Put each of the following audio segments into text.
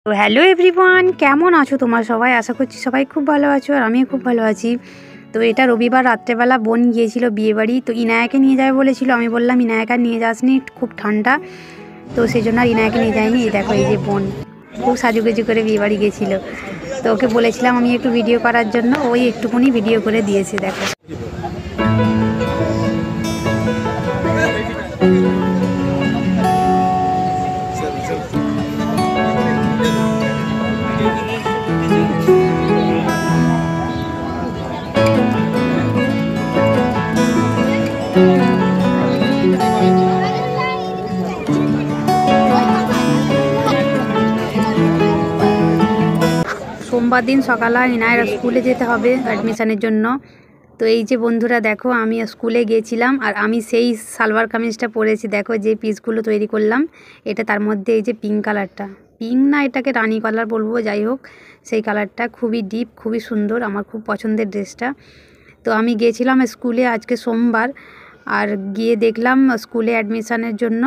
তো hello everyone, কেমন আছো তোমরা সবাই? আশা করছি সবাই খুব ভালো আছো আর আমিও খুব ভালো আছি। তো এটা রবিবার রাত্রেবেলা বোন গিয়েছিল বিয়েবাড়ি, তো ইনায়াকে নিয়ে যাবে বলেছিল। আমি বললাম ইনায়াকে নিয়ে যাসনি, খুব ঠান্ডা, তো সেই জন্য আর ইনায়াকে নিয়ে যায়নি। এই দেখো, এই যে বোন খুব সাজুগুজু করে বিয়েবাড়ি গিয়েছিল, তো ওকে বলেছিলাম আমি একটু ভিডিও করার জন্য, ওই একটুখানি ভিডিও করে দিয়েছে। দেখো সোমবার দিন সকালে ইনায়ের স্কুলে যেতে হবে অ্যাডমিশানের জন্য। তো এই যে বন্ধুরা দেখো, আমি স্কুলে গিয়েছিলাম আর আমি সেই সালোয়ার কামিজটা পরেছি। দেখো যে পিসগুলো তৈরি করলাম, এটা তার মধ্যে এই যে পিঙ্ক কালারটা, পিঙ্ক না এটাকে রানি কালার বলবো, যাই হোক সেই কালারটা খুবই ডিপ, খুবই সুন্দর, আমার খুব পছন্দের ড্রেসটা। তো আমি গিয়েছিলাম স্কুলে আজকে সোমবার, আর গিয়ে দেখলাম স্কুলে অ্যাডমিশানের জন্য।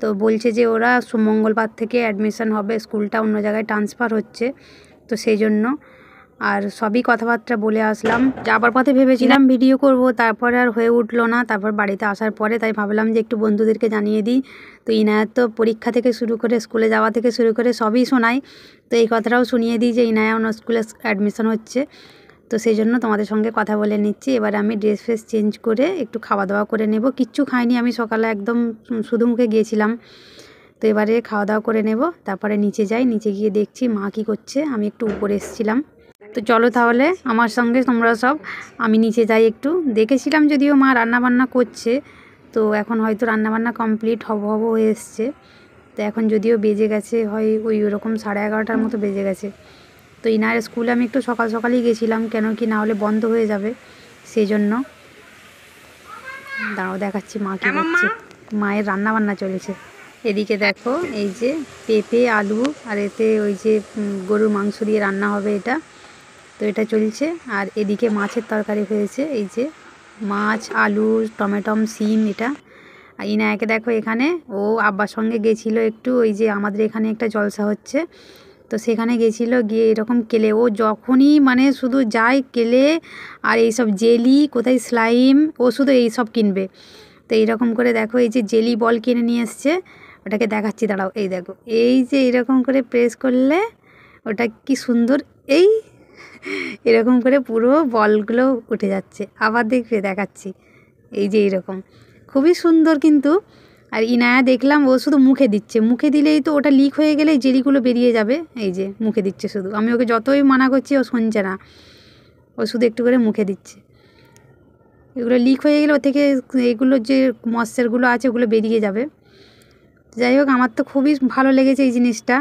তো বলছে যে ওরা মঙ্গলবার থেকে অ্যাডমিশান হবে, স্কুলটা অন্য জায়গায় ট্রান্সফার হচ্ছে, তো সেই জন্য আর সবই কথাবার্তা বলে আসলাম। যাবার পথে ভেবেছিলাম ভিডিও করব, তারপরে আর হয়ে উঠলো না। তারপর বাড়িতে আসার পরে তাই ভাবলাম যে একটু বন্ধুদেরকে জানিয়ে দিই। তো ইনায়ার তো পরীক্ষা থেকে শুরু করে স্কুলে যাওয়া থেকে শুরু করে সবই শোনাই, তো এই কথাটাও শুনিয়ে দিই যে ইনায়া অন্য স্কুলে অ্যাডমিশন হচ্ছে। তো সেই জন্য তোমাদের সঙ্গে কথা বলে নিচ্ছি। এবারে আমি ড্রেস ফ্রেস চেঞ্জ করে একটু খাওয়া দাওয়া করে নেব। কিচ্ছু খাইনি আমি সকালে, একদম শুধু মুখে গিয়েছিলাম। তো এবারে খাওয়া দাওয়া করে নেব, তারপরে নিচে যাই। নিচে গিয়ে দেখছি মা কী করছে, আমি একটু উপরে এসেছিলাম। তো চলো তাহলে আমার সঙ্গে তোমরা সব, আমি নিচে যাই একটু। দেখেছিলাম যদিও মা রান্নাবান্না করছে, তো এখন হয়তো রান্নাবান্না কমপ্লিট হব হয়ে এসছে। তো এখন যদিও বেজে গেছে হয় ওই ওরকম 11:30টার মতো বেজে গেছে। তো ইনার স্কুলে আমি একটু সকাল সকালই গেছিলাম, কেন কি না হলে বন্ধ হয়ে যাবে, সেই জন্য। দাঁড়াও দেখাচ্ছি মা কী করছে। মায়ের রান্নাবান্না চলেছে। এদিকে দেখো এই যে পেঁপে আলু, আর এতে ওই যে গরুর মাংস দিয়ে রান্না হবে এটা, তো এটা চলছে। আর এদিকে মাছের তরকারি হয়েছে, এই যে মাছ আলু টমেটম সিম এটা। আর ইনায়াকে দেখো এখানে, ও আব্বার সঙ্গে গেছিলো একটু, ওই যে আমাদের এখানে একটা জলসা হচ্ছে, তো সেখানে গেছিলো, গিয়ে এরকম কেলে, ও যখনই মানে শুধু যায় কেলে আর এইসব জেলি কোথায় স্লাইম, ও শুধু এইসব কিনবে। তো এইরকম করে দেখো এই যে জেলি বল কিনে নিয়ে এসছে, ওটাকে দেখাচ্ছি দাঁড়াও। এই দেখো এই যে এরকম করে প্রেস করলে ওটা কি সুন্দর, এই এরকম করে পুরো বলগুলো উঠে যাচ্ছে। আবার দেখবে দেখাচ্ছি, এই যে এইরকম খুবই সুন্দর কিন্তু। আর ইনায়া দেখলাম ও শুধু মুখে দিচ্ছে, মুখে দিলেই তো ওটা লিক হয়ে গেলে জেলিগুলো বেরিয়ে যাবে। এই যে মুখে দিচ্ছে শুধু, আমি ওকে যতই মানা করছি ও শুনছে না, ও শুধু একটু করে মুখে দিচ্ছে। এগুলো লিক হয়ে গেলে ও থেকে এগুলো যে ময়েশ্চারগুলো আছে ওগুলো বেরিয়ে যাবে। যাই হোক আমার তো খুবই ভালো লেগেছে এই জিনিসটা।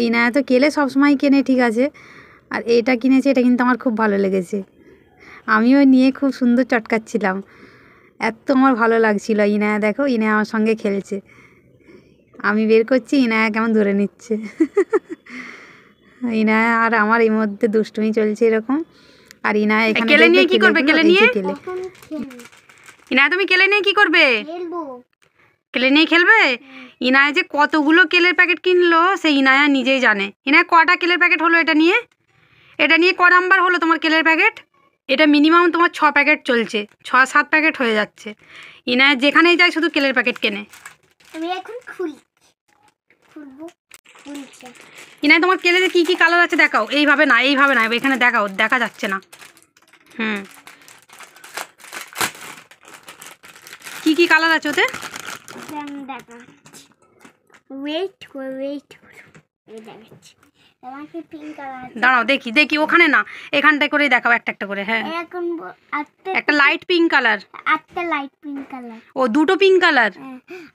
ইনায়া তো কেলে সবসময় কেনে, ঠিক আছে, আর এটা কিনেছে, এটা কিন্তু আমার খুব ভালো লেগেছে। আমিও নিয়ে খুব সুন্দর চটকাচ্ছিলাম, এত আমার ভালো লাগছিল। ইনায়া দেখো, ইনায়া আমার সঙ্গে খেলছে, আমি বের করছি, ইনায়া কেমন ধরে নিচ্ছে। ইনায়া আর আমার এই মধ্যে দুষ্টুমি চলছে এরকম। আর ইনায়া এখানে কেলে নিয়ে কি করবে? কেলে নিয়ে কেলে ইনায়া তুমি কেলে নিয়ে কি করবে? কেলে নিয়ে খেলবে? ইনায়া যে কতগুলো কেলের প্যাকেট কিনলো সেই ইনায়া নিজেই জানে। ইনায়া কটা কেলের প্যাকেট হলো এটা নিয়ে? এটা নিয়ে ক নাম্বার হলো তোমার কেলের প্যাকেট? এটা মিনিমাম তোমার 6 প্যাকেট চলছে, 6-7 প্যাকেট হয়ে যাচ্ছে। ইনায়া যেখানেই যায় শুধু কেলের প্যাকেট কেনে। আমি এখন খুলবো। ইনায়া তোমার কেলের কি কি কালার আছে দেখাও। এইভাবে না, এইভাবে না, এখানে দেখাও, দেখা যাচ্ছে না। কি কি কালার আছে ওতে? দাঁড়াও দেখি দেখি, ওখানে না, এখানটায় করে দেখাও একটা একটা করে। হ্যাঁ, একটা লাইট পিঙ্ক কালার, একটা লাইট পিঙ্ক কালার, ও দুটো পিঙ্ক কালার,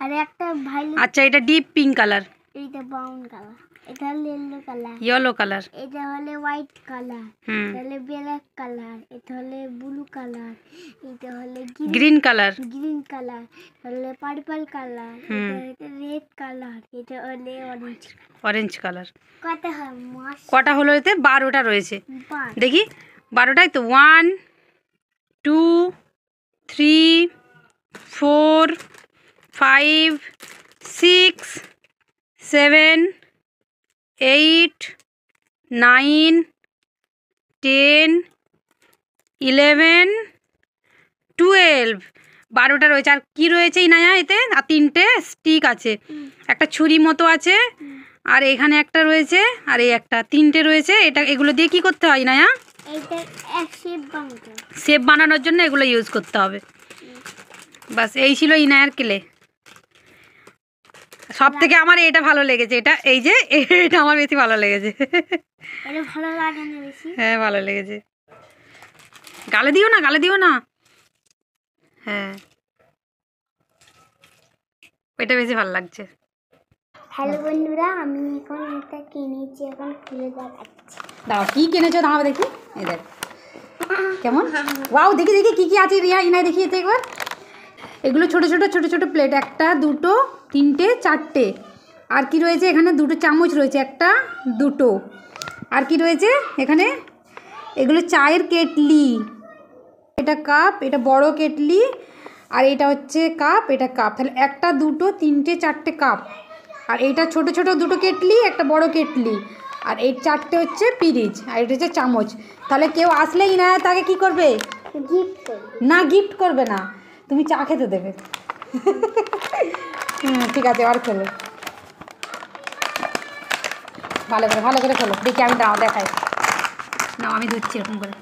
আর একটা ভায়োলেট। আচ্ছা এটা ডিপ পিঙ্ক কালার, এইটা ব্রাউন কালার, এটা হলো ইয়েলো কালার, ইয়েলো কালার, এটা হলো হোয়াইট কালার, এটা হলো ব্ল্যাক কালার, এটা হলো ব্লু কালার, এটা হলো গ্রিন কালার, হলো পার্পল কালার, এটা হলো রেড কালার, এটা হলো অরেঞ্জ কালার। কটা হলো এতে? 12টা রয়েছে। 5 দেখি 12টাই তো। 1 2 3 4 5 6 7 8, 9, 10, 11, 12, 12টা রয়েছে। আর কি রয়েছে ইনায়া এতে? আর 3টে স্টিক আছে, একটা ছুরি মতো আছে, আর এখানে একটা রয়েছে, আর এই একটা, 3টে রয়েছে। এগুলো দিয়ে কি করতে হয় ইনায়া? শেপ বানানোর জন্য এগুলো ইউজ করতে হবে। বাস এই ছিল ইনায়ার ক্লে। সব থেকে আমার এটা ভালো লেগেছে, এটা এই যে এটা আমার বেশি ভালো লেগেছে। হ্যাঁ ভালো লেগেছে। গালে দিও না, গালে দিও না। হ্যাঁ ওইটা বেশি ভালো লাগছে। হ্যালো বন্ধুরা, আমি এখন এটা কিনেছি, এখন খুলে দেখাচ্ছি। দাও কি কিনেছো, দাও দেখি। এই দেখ কেমন, ওয়াও দেখি দেখি কি কি আছে রিয়া ইনায় দেখিয়ে তো একবার। এগুলো ছোট ছোট ছোট ছোট প্লেট, 1টা 2টো 3টে 4টে। আর কি রয়েছে এখানে? 2টো চামচ রয়েছে, 1টা 2টো। আর কি রয়েছে এখানে? এগুলো চায়ের কেটলি, এটা কাপ, এটা বড় কেটলি, আর এটা হচ্ছে কাপ, এটা কাপ। তাহলে 1টা 2টো 3টে 4টে কাপ। আর এইটা ছোট ছোট 2টো কেটলি, একটা বড় কেটলি, আর এই 4টে হচ্ছে পিরিচ, আর এটা হচ্ছে চামচ। তাহলে কেউ আসলেই না তাকে কি করবে? গিফট করবে না, গিফট করবে না, তুমি চা খেতে দেবে। ঠিক আছে, আর খোলো ভালো করে, ভালো করে খোলো দেখি। আমি দাও দেখাই, না আমি ধরছি এরকম করে,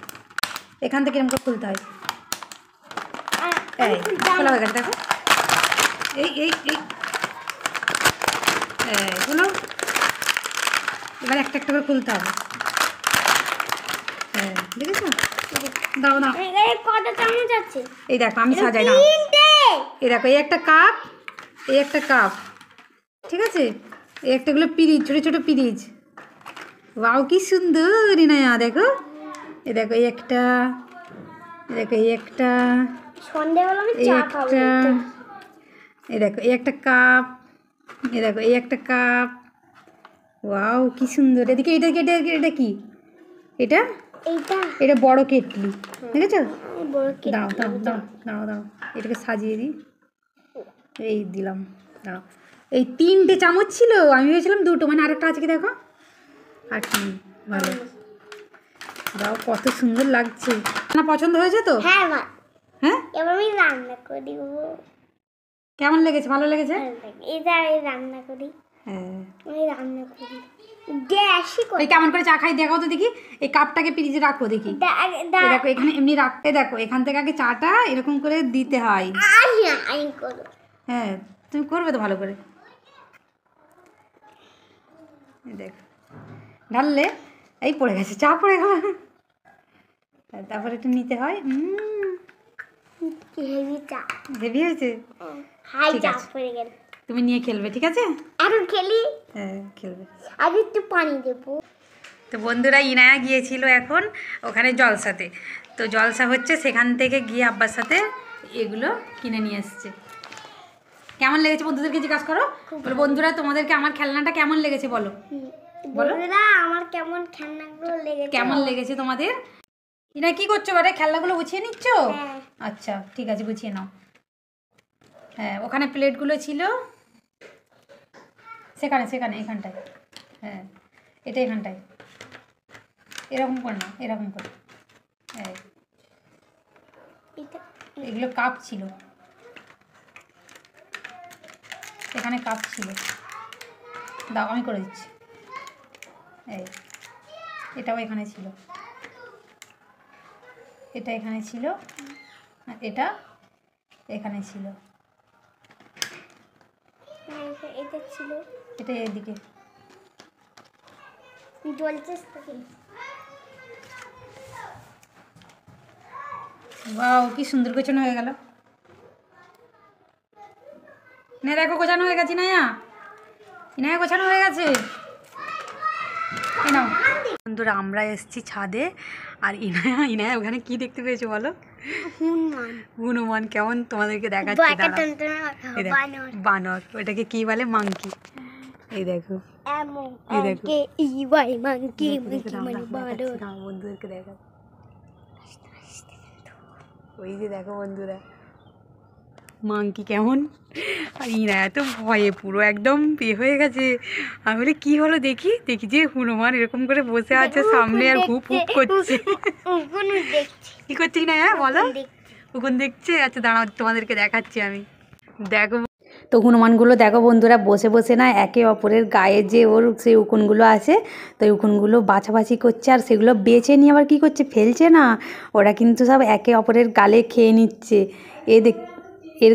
এখান থেকে এরকম করে খুলতে হয়। এই খোলা হয়ে গেছে, দেখো। এই এই এই হলো। এবার একটা একটা করে খুলতে হবে। হ্যাঁ দেখেছো? দাও না, কত চামচ আছে? এই দেখো আমি সাজাই না। এই দেখো এই একটা কাপ, এই একটা কাপ, ঠিক আছে? এই একটাগুলো পিরিচ, ছোটো ছোটো পিরিচ। ওয়াও কি সুন্দর ইনায়া, দেখো। এই দেখো এই একটা, এই দেখো এই একটা, সন্ধ্যাবেলা আমি এই চা একটা, খাবো। এই দেখো এই একটা কাপ, এই দেখো এই একটা কাপ। ওয়াও কি সুন্দর। এদিকে এটা এটা এটা কি? এটা এইটা এটা বড় কেটলি, দেখেছো? বড় দাও দাও দাও দাও দাও, এটাকে সাজিয়ে দিই। এই দিলাম, দাও। এই 3টে চামচ ছিল, আমি ভেবেছিলাম 2টো, মানে আরেকটা আছে কি দেখো। আর কি ভালো, দাও কত সুন্দর লাগছে না? পছন্দ হয়েছে তো? হ্যাঁ মা, হ্যাঁ এবার আমি রান্না করি। কেমন লেগেছে? ভালো লেগেছে? এটা আমি রান্না করি, হ্যাঁ আমি রান্না করি গ্যাসই করি। এই কেমন করে চা খাই দেখাও তো দেখি। এই কাপটাকে ফ্রিজে রাখো দেখি। এই দেখো এখানে এমনি রাখতে, দেখো এখান থেকে আগে চাটা এরকম করে দিতে হয়। আমি করব। হ্যাঁ তুমি করবে তো ভালো করে। এই দেখ ঢাললে, এই পড়ে গেছে, চা পড়ে গেল। তারপরে একটু নিতে হয়। হেভি চা, হেভি হয়েছে। হাই ঠিক চা আছে। পড়ে গেল। তুমি নিয়ে খেলবে, ঠিক আছে? এখন খেলি, হ্যাঁ খেলবে। আজ একটু পানি দেবো। তো বন্ধুরা ইনায়া গিয়েছিল এখন ওখানে জলসাতে, তো জলসা হচ্ছে, সেখান থেকে গিয়ে আব্বার সাথে এগুলো কিনে নিয়ে এসছে। কেমন লেগেছে বন্ধুদেরকে জিজ্ঞাসা করো। বলো বন্ধুরা তোমাদেরকে আমার খেলনাটা কেমন লেগেছে বলো। বলো বন্ধুরা আমার কেমন খেলনাগুলো লেগেছে, কেমন লেগেছে তোমাদের। ইনা কি করছো বারে? খেলনাগুলো গুছিয়ে নিচ্ছ? হ্যাঁ। আচ্ছা ঠিক আছে, গুছিয়ে নাও। হ্যাঁ ওখানে প্লেটগুলো ছিল, সেখানে সেখানে এখানটায়। হ্যাঁ এটা এখানটায়, এরকম করে না, এরকম করে। হ্যাঁ এগুলো কাপ ছিল, এখানে কাপ ছিল। দাও আমি করে দিচ্ছি। এই এটাও এখানে ছিল, এটা এখানে ছিল, আর এটা এখানে ছিল, এটা ছিল, এটা এদিকে। জ্বলছে। বাও কি সুন্দর গোছানো হয়ে গেল। না দেখো গোছানো হয়ে গেছে, ইনায়া ইনায়া গোছানো হয়ে গেছে। নাও বন্ধুরা আমরা এসেছি ছাদে, আর ইনায়া ইনায়া ওখানে কি দেখতে পেয়েছো বলো? হনুমান। হনুমান কেমন তোমাদেরকে দেখাচ্ছি, দাঁড়াও। এই দেখো, বানর। বানর, ওটাকে কি বলে? মাংকি। এই দেখো এই দেখো। মাংকি মানে বানর। বন্ধুদেরকে দেখা, ওই যে দেখো বন্ধুরা, মাংকি কেমন, আর ইনায়া তো ভয়ে পুরো একদম হয়ে গেছে। আমি বলি কী হলো, দেখি দেখি যে হনুমান এরকম করে বসে আছে সামনে আর হুপ হুপ করছে। কী করছে ইনায়া বলো? উকুন দেখছে। আচ্ছা দাঁড়াও তোমাদেরকে দেখাচ্ছি আমি, দেখো। তো হনুমানগুলো দেখো বন্ধুরা বসে বসে না একে অপরের গায়ে যে ওর সেই উকুনগুলো আছে, তো এই উকুনগুলো বাছাবাছি করছে, আর সেগুলো বেছে নিয়ে আবার কী করছে, ফেলছে না, ওরা কিন্তু সব একে অপরের গালে খেয়ে নিচ্ছে। দেখ এর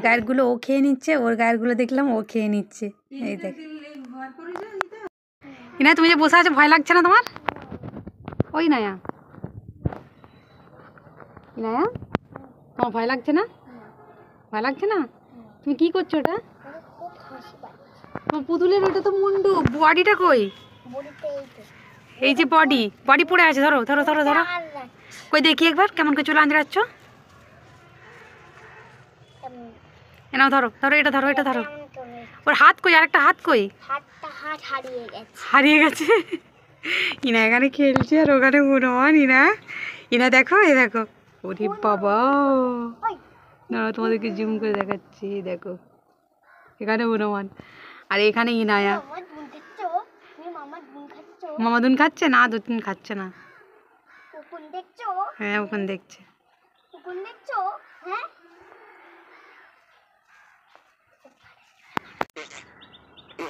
গায়েরগুলো ও খেয়ে নিচ্ছে, ওর গায়েরগুলো দেখলাম ও খেয়ে নিচ্ছে। এই দেখ ইনায়া তুমি যে বসে আছো ভয় লাগছে না তোমার? ওই নায়া, ইনায়া তোমার ভয় লাগছে না? ভয় লাগছে না? তুমি কি করছো ওটা? তোমার পুতুলের ওটা তো মুন্ডু, বডিটা কই? এই যে বডি বডি পড়ে আছে, ধরো ধরো ধরো ধরো, কই দেখি একবার কেমন করে চুল আঁচড়াচ্ছ। এনাও ধরো ধরো, এটা ধরো এটা ধরো। ওর হাত কই, আরেকটা হাত কই? হারিয়ে গেছে। ইনা এখানে খেলছে আর ওখানে হনুমান। ইনা দেখো, এই দেখো, ওরে বাবা, না তোমাদেরকে জুম করে দেখাচ্ছি, দেখো এখানে হনুমান আর এখানে ইনায়া। মামা দুন খাচ্ছে না, দুদিন খাচ্ছে না। হ্যাঁ ওখানে দেখছে।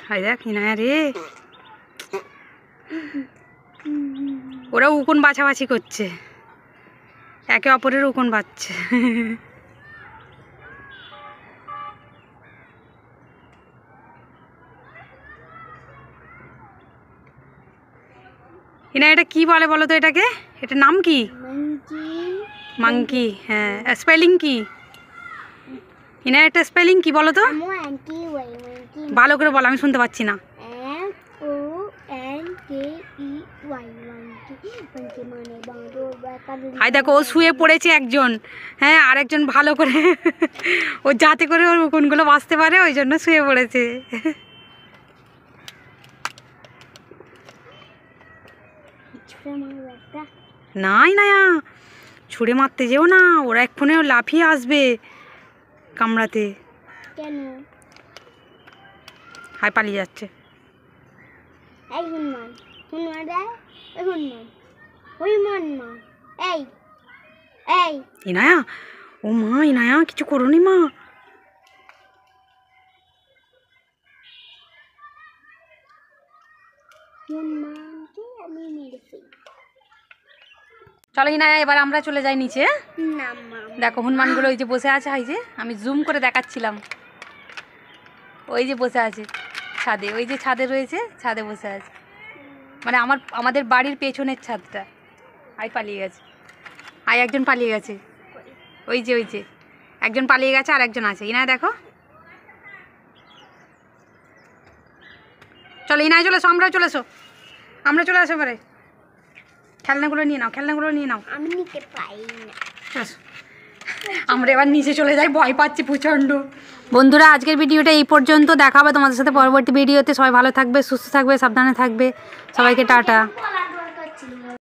হাই দেখ ইনায়া রে, ওরা উকুন বাছাবাছি করছে, একে অপরের উকুন বাচ্ছে। ইনা এটা কি বলে বলো তো এটাকে, এটার নাম কি? মাংকি। হ্যাঁ স্পেলিং কি ইনা, এটা স্পেলিং কি বলো তো? ভালো করে বলো, আমি শুনতে পাচ্ছি না। হাই দেখো ও শুয়ে পড়েছে একজন, হ্যাঁ আরেকজন ভালো করে ও যাতে করে ওর উকুনগুলো বাঁচতে পারে ওই জন্য শুয়ে পড়েছে। নাই না, ছুঁড়ে মারতে যেও না, ওরা এক্ষুনি লাফিয়ে আসবে কামড়াতে। হাই পালিয়ে যাচ্ছে। ইনায়া, ও মা ইনায়া কিছু করোনি মা। চলো ইনায়া এবার আমরা চলে যাই নিচে। দেখো হনুমানগুলো ওই যে বসে আছে, এই যে আমি জুম করে দেখাচ্ছিলাম, ওই যে বসে আছে ছাদে, ওই যে ছাদে রয়েছে, ছাদে বসে আছে, মানে আমাদের বাড়ির পেছনের ছাদটা। আই পালিয়ে গেছে, একজন পালিয়ে গেছে, ওই যে একজন পালিয়ে গেছে আর একজন আছে। ইনায়া দেখো, চলো ইনায়া চলে এসো, আমরাও চলে এসো, আমরা চলে আসো এবারে। খেলনাগুলো নিয়ে নাও, খেলনাগুলো নিয়ে নাও। আমি নিতে পাই না। আমরা এবার নিচে চলে যাই, ভয় পাচ্ছি প্রচণ্ড। বন্ধুরা আজকের ভিডিওটা এই পর্যন্ত, দেখা হবে তোমাদের সাথে পরবর্তী ভিডিওতে। সবাই ভালো থাকবে, সুস্থ থাকবে, সাবধানে থাকবে, সবাইকে টাটা।